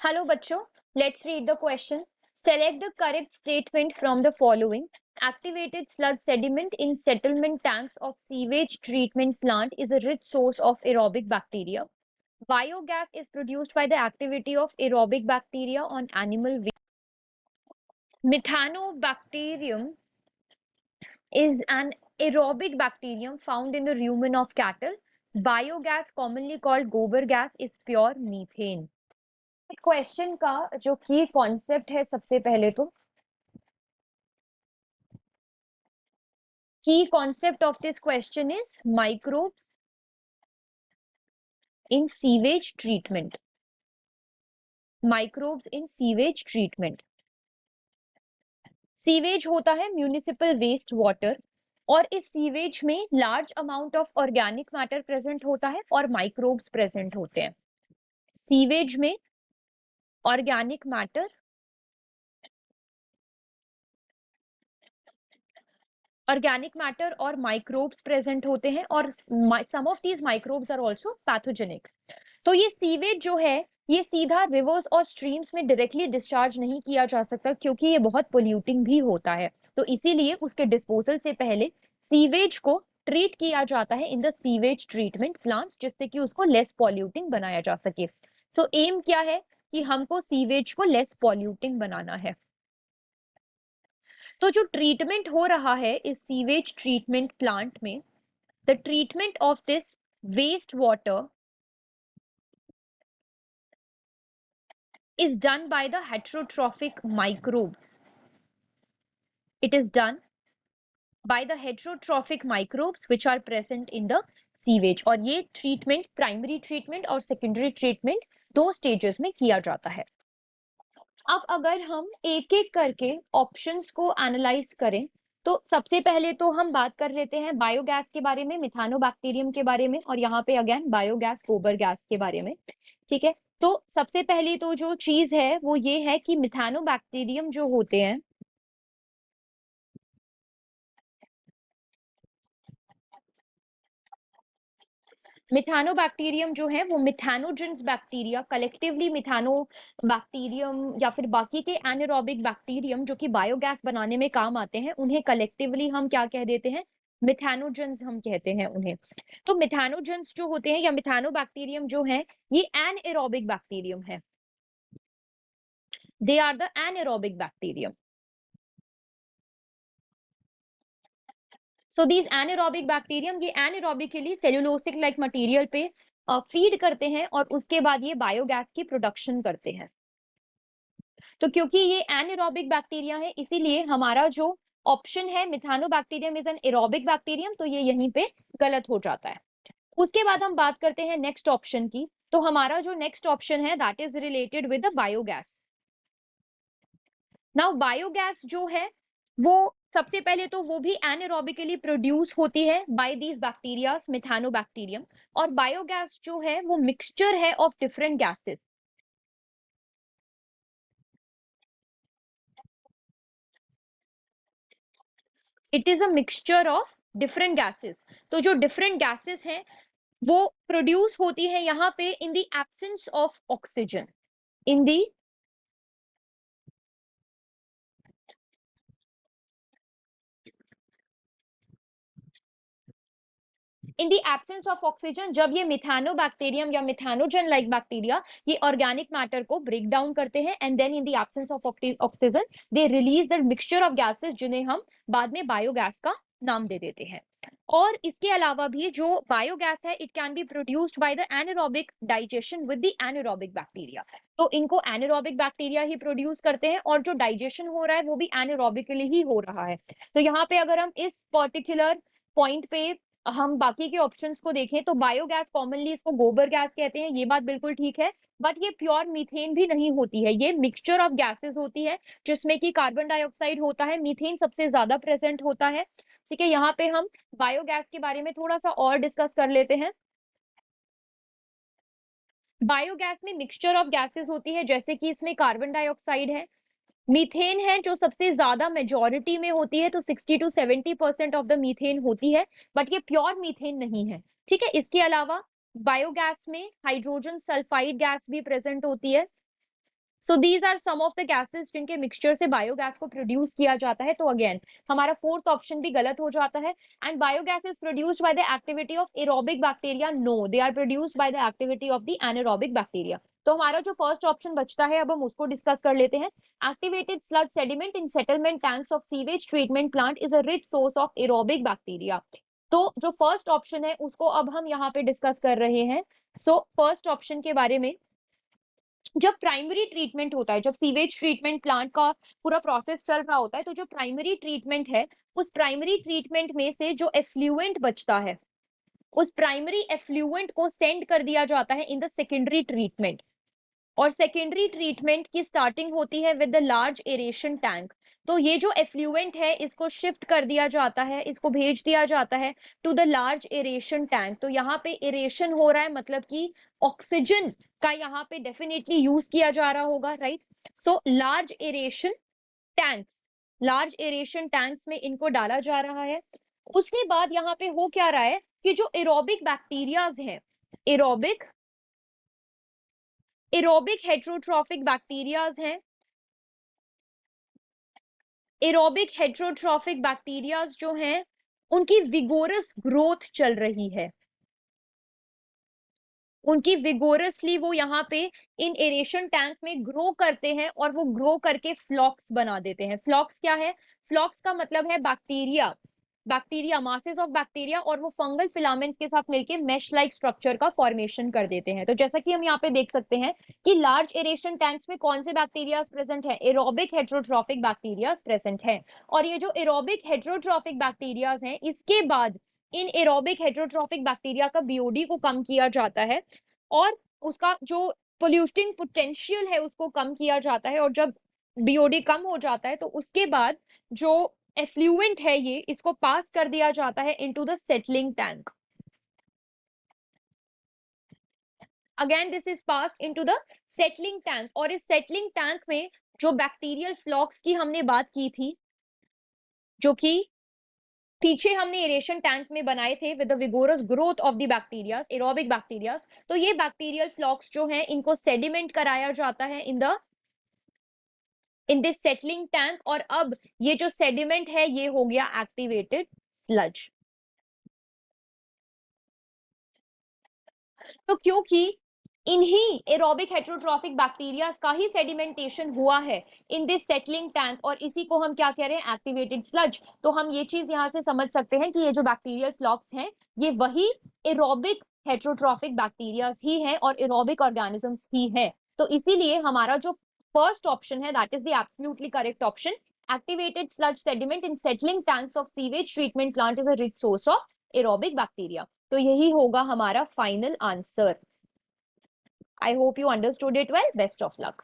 Hello, bachcho. Let's read the question. Select the correct statement from the following. Activated sludge sediment in settlement tanks of sewage treatment plant is a rich source of aerobic bacteria. Biogas is produced by the activity of aerobic bacteria on animal waste. Methanobacterium is an aerobic bacterium found in the rumen of cattle. Biogas, commonly called gobar gas, is pure methane. Question का जो की concept है सबसे पहले तो की concept of this question is microbes in sewage treatment. Microbes in sewage treatment. Sewage होता है म्यूनिसिपल वेस्ट वाटर और इस सीवेज में large amount of organic matter present होता है और माइक्रोब्स प्रेजेंट होते हैं. सीवेज में ऑर्गेनिक मैटर और माइक्रोब्स प्रेजेंट होते हैं और some of these microbes are also pathogenic. तो ये सीवेज जो है ये सीधा रिवर्स और स्ट्रीम्स में डायरेक्टली डिस्चार्ज नहीं किया जा सकता क्योंकि ये बहुत पोल्यूटिंग भी होता है. तो इसीलिए उसके डिस्पोजल से पहले सीवेज को ट्रीट किया जाता है in the sewage treatment plants जिससे कि उसको लेस पॉल्यूटिंग बनाया जा सके. सो एम क्या है कि हमको सीवेज को लेस पॉल्यूटिंग बनाना है. तो जो ट्रीटमेंट हो रहा है इस सीवेज ट्रीटमेंट प्लांट में, the treatment of this waste water is done by the heterotrophic microbes. It is done by the heterotrophic microbes which are present in the sewage. और ये ट्रीटमेंट प्राइमरी ट्रीटमेंट और secondary treatment दो stages में किया जाता है. अब अगर हम एक एक करके ऑप्शंस को एनालाइज करें तो सबसे पहले तो हम बात कर लेते हैं बायोगैस के बारे में, मिथानोबैक्टीरियम के बारे में और यहाँ पे अगेन बायोगैस गोबर गैस के बारे में. ठीक है, तो सबसे पहले तो जो चीज है वो ये है कि मिथानोबैक्टीरियम जो होते हैं मिथानोबैक्टीरियम जो है वो मिथानोजेंस बैक्टीरिया कलेक्टिवली मिथानोबैक्टीरियम या फिर बाकी के एनारोबिक बैक्टीरियम जो कि बायोगैस बनाने में काम आते हैं उन्हें कलेक्टिवली हम क्या कह देते हैं, मिथानोजेंस हम कहते हैं उन्हें. तो मिथानोजेंस जो होते हैं या मिथानोबैक्टीरियम जो है ये एनएरोबिक बैक्टीरियम है. They are the anaerobic bacterium. So these anaerobic bacterium ये एनारोबिकली सेल्यूलोसिक लाइक मटेरियल पे फीड करते हैं और उसके बाद ये बायोगैस की प्रोडक्शन करते हैं. तो क्योंकि ये एनारोबिक बैक्टीरिया है इसीलिए हमारा जो ऑप्शन है मिथानोबैक्टीरियम इज एन एरोबिक बैक्टीरियम तो ये यहीं पे गलत हो जाता है. उसके बाद हम बात करते हैं नेक्स्ट ऑप्शन की. तो हमारा जो नेक्स्ट ऑप्शन है that is related with the biogas. Now biogas जो है वो सबसे पहले तो वो भी एनारोबिकली प्रोड्यूस होती है बाय दीज बैक्टीरिया मिथानोबैक्टीरियम. और बायोगैस जो है वो मिक्सचर है of different gases. It is a mixture of different gases. तो जो डिफरेंट गैसेस हैं वो प्रोड्यूस होती है यहाँ पे in the absence of oxygen. In the in the absence of oxygen जब ये मिथानोबैक्टीरियम या मिथानोजन लाइक बैक्टीरिया ये ऑर्गेनिक मैटर को ब्रेक डाउन करते हैं and then in the absence of oxygen they release the mixture of gases जिन्हें हम बाद में बायोगैस का नाम दे देते हैं. और इसके अलावा भी जो बायोगैस है it can be produced by the anaerobic digestion with the anaerobic bacteria. तो इनको एनारोबिक बैक्टीरिया ही प्रोड्यूस करते हैं और जो डाइजेशन हो रहा है वो भी एनारोबिकली ही हो रहा है. तो यहाँ पे अगर हम इस पर्टिकुलर पॉइंट पे हम बाकी के ऑप्शंस को देखें तो बायोगैस कॉमनली इसको गोबर गैस कहते हैं, ये बात बिल्कुल ठीक है. बट ये प्योर मीथेन भी नहीं होती है, ये मिक्सचर ऑफ गैसेस होती है जिसमें कि कार्बन डाइऑक्साइड होता है, मीथेन सबसे ज्यादा प्रेजेंट होता है. ठीक है, यहाँ पे हम बायोगैस के बारे में थोड़ा सा और डिस्कस कर लेते हैं. बायोगैस में मिक्सचर ऑफ गैसेस होती है जैसे कि इसमें कार्बन डाइऑक्साइड है, मीथेन है जो सबसे ज्यादा मेजोरिटी में होती है तो 60 to 70% ऑफ द मीथेन होती है. बट ये प्योर मीथेन नहीं है. ठीक है, इसके अलावा बायोगैस में हाइड्रोजन सल्फाइड गैस भी प्रेजेंट होती है. So these are some of the gases जिनके मिक्सचर से बायोगैस को प्रोड्यूस किया जाता है। तो अगेन हमारा फोर्थ ऑप्शन भी गलत हो जाता है। And biogas is produced by the activity of aerobic bacteria, no, they are produced by the activity of the anaerobic bacteria. तो हमारा जो फर्स्ट ऑप्शन बचता है अब हम उसको डिस्कस कर लेते हैं। Activated slug sediment in settlement tanks of sewage treatment plant is a rich source of aerobic bacteria. तो जो फर्स्ट ऑप्शन है उसको अब हम यहाँ पे डिस्कस कर रहे हैं। सो फर्स्ट ऑप्शन के बारे में, जब प्राइमरी ट्रीटमेंट होता है, जब सीवेज ट्रीटमेंट प्लांट का पूरा प्रोसेस चल रहा होता है, तो जो प्राइमरी ट्रीटमेंट है उस प्राइमरी ट्रीटमेंट में से जो एफ्लुएंट बचता है उस प्राइमरी एफ्लुएंट को सेंड कर दिया जाता है इन द सेकेंडरी ट्रीटमेंट। और सेकेंडरी ट्रीटमेंट की स्टार्टिंग होती है with the large aeration tank. तो ये जो एफ्लुएंट है इसको शिफ्ट कर दिया जाता है, इसको भेज दिया जाता है to the large aeration tank. तो यहाँ पे एरेशन हो रहा है, मतलब कि ऑक्सीजन का यहाँ पे डेफिनेटली यूज किया जा रहा होगा, right. So large aeration tanks, large aeration tanks में इनको डाला जा रहा है। उसके बाद यहाँ पे हो क्या रहा है कि जो एरोबिक बैक्टीरियाज हैं, एरोबिक एरोबिक हेट्रोट्रॉफिक बैक्टीरियाज हैं, एरोबिक हेट्रोट्रॉफिक बैक्टीरियाज जो हैं उनकी विगोरस ग्रोथ चल रही है, उनकी विगोरसली वो यहाँ पे इन एरेशन टैंक में ग्रो करते हैं और वो ग्रो करके फ्लॉक्स बना देते हैं। फ्लॉक्स क्या है? फ्लॉक्स का मतलब है bacteria, bacteria, masses of bacteria, और वो फंगल फिलामेंट्स के साथ मिलके मेश लाइक स्ट्रक्चर का फॉर्मेशन कर देते हैं। तो जैसा कि हम यहाँ पे देख सकते हैं कि लार्ज एरेशन टैंक्स में कौन से बैक्टीरिया प्रेजेंट है? एरोबिक हेट्रोट्रॉफिक बैक्टीरिया प्रेजेंट है। और ये जो एरोबिक हेट्रोट्रॉफिक बैक्टीरियाज हैं, इसके बाद इन एरोबिक हेट्रोट्रॉफिक बैक्टीरिया का बीओडी को कम किया जाता है और उसका जो पोल्यूटिंग पोटेंशियल है उसको कम किया जाता है। और जब बीओडी कम हो जाता है तो उसके बाद जो एफ्लुएंट है ये इसको पास कर दिया जाता है into the settling tank. Again this is passed into the settling tank. और इस सेटलिंग टैंक में जो बैक्टीरियल फ्लॉक्स की हमने बात की थी, जो कि पीछे हमने एरेशन टैंक में बनाए थे with the vigorous growth of the bacteria, aerobic bacteria, तो ये बैक्टीरियल फ्लॉक्स जो हैं इनको सेडिमेंट कराया जाता है इन दिस सेटलिंग टैंक। और अब ये जो सेडिमेंट है ये हो गया एक्टिवेटेड स्लज। तो क्योंकि इन्हीं एरोबिक हेट्रोट्रॉफिक बैक्टीरिया का ही सेडिमेंटेशन हुआ है इन दिस सेटलिंग टैंक, और इसी को हम क्या कह रहे हैं? Activated sludge. तो हम ये चीज यहां से समझ सकते हैं कि ये जो बैक्टीरियल फ्लॉक्स हैं ये वही एरोबिक हेट्रोट्रॉफिक बैक्टीरिया ही हैं और एरोबिक ऑर्गेनिजम्स ही हैं। तो इसीलिए हमारा जो फर्स्ट ऑप्शन है that is the absolutely correct option. Activated sludge sediment in settling tanks of sewage treatment plant is a rich source of aerobic bacteria. तो यही होगा हमारा final answer. I hope you understood it well. Best of luck.